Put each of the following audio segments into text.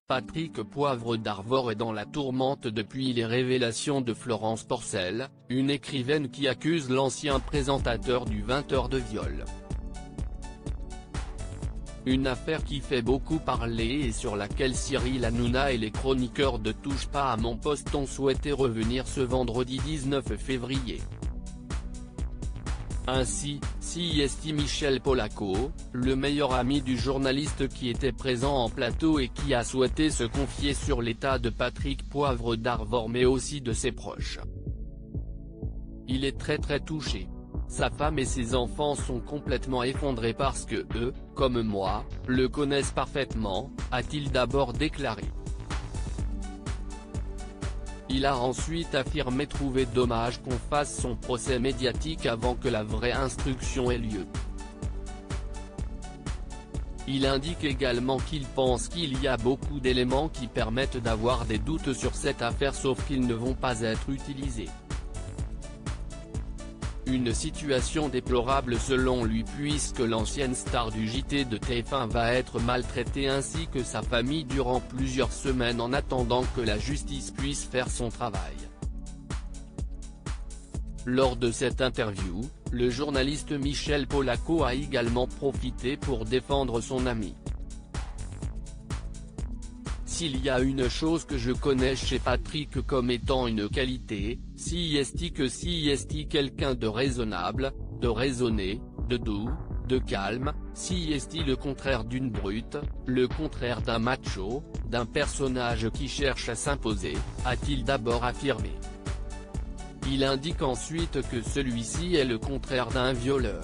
Patrick Poivre d'Arvor est dans la tourmente depuis les révélations de Florence Porcel, une écrivaine qui accuse l'ancien présentateur du 20h de viol. Une affaire qui fait beaucoup parler et sur laquelle Cyril Hanouna et les chroniqueurs de Touche pas à mon poste ont souhaité revenir ce vendredi 19 février. Ainsi, CIST Michel Polacco, le meilleur ami du journaliste qui était présent en plateau et qui a souhaité se confier sur l'état de Patrick Poivre d'Arvor mais aussi de ses proches. Il est très touché. Sa femme et ses enfants sont complètement effondrés parce que eux, comme moi, le connaissent parfaitement, a-t-il d'abord déclaré. Il a ensuite affirmé trouver dommage qu'on fasse son procès médiatique avant que la vraie instruction ait lieu. Il indique également qu'il pense qu'il y a beaucoup d'éléments qui permettent d'avoir des doutes sur cette affaire sauf qu'ils ne vont pas être utilisés. Une situation déplorable selon lui puisque l'ancienne star du JT de TF1 va être maltraitée ainsi que sa famille durant plusieurs semaines en attendant que la justice puisse faire son travail. Lors de cette interview, le journaliste Michel Polacco a également profité pour défendre son ami. S'il y a une chose que je connais chez Patrick comme étant une qualité, CIST quelqu'un de raisonnable, de raisonné, de doux, de calme, CIST le contraire d'une brute, le contraire d'un macho, d'un personnage qui cherche à s'imposer, a-t-il d'abord affirmé. Il indique ensuite que celui-ci est le contraire d'un violeur.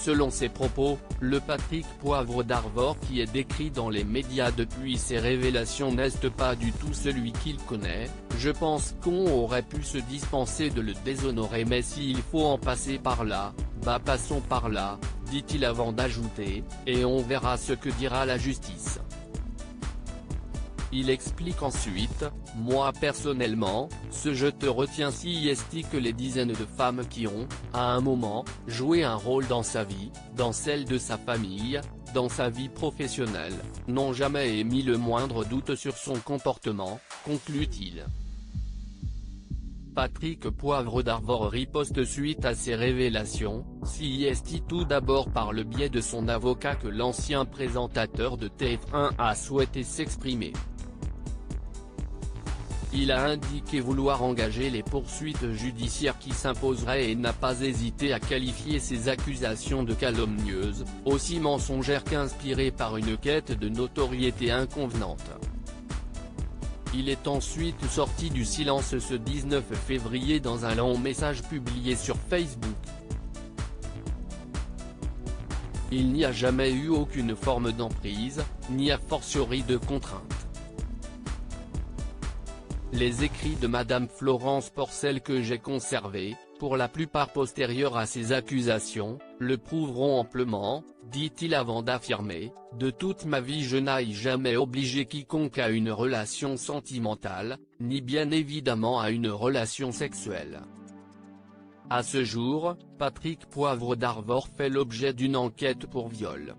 Selon ses propos, le Patrick Poivre d'Arvor qui est décrit dans les médias depuis ses révélations n'est pas du tout celui qu'il connaît. Je pense qu'on aurait pu se dispenser de le déshonorer mais s'il faut en passer par là, bah passons par là, dit-il avant d'ajouter, et on verra ce que dira la justice. Il explique ensuite, moi personnellement, je te retiens CIST que les dizaines de femmes qui ont, à un moment, joué un rôle dans sa vie, dans celle de sa famille, dans sa vie professionnelle, n'ont jamais émis le moindre doute sur son comportement, conclut-il. Patrick Poivre d'Arvor riposte suite à ces révélations, CIST tout d'abord par le biais de son avocat que l'ancien présentateur de TF1 a souhaité s'exprimer. Il a indiqué vouloir engager les poursuites judiciaires qui s'imposeraient et n'a pas hésité à qualifier ces accusations de calomnieuses, aussi mensongères qu'inspirées par une quête de notoriété inconvenante. Il est ensuite sorti du silence ce 19 février dans un long message publié sur Facebook. Il n'y a jamais eu aucune forme d'emprise, ni a fortiori de contrainte. Les écrits de Madame Florence Porcel que j'ai conservés, pour la plupart postérieurs à ces accusations, le prouveront amplement, dit-il avant d'affirmer, de toute ma vie je n'ai jamais obligé quiconque à une relation sentimentale, ni bien évidemment à une relation sexuelle. À ce jour, Patrick Poivre d'Arvor fait l'objet d'une enquête pour viol.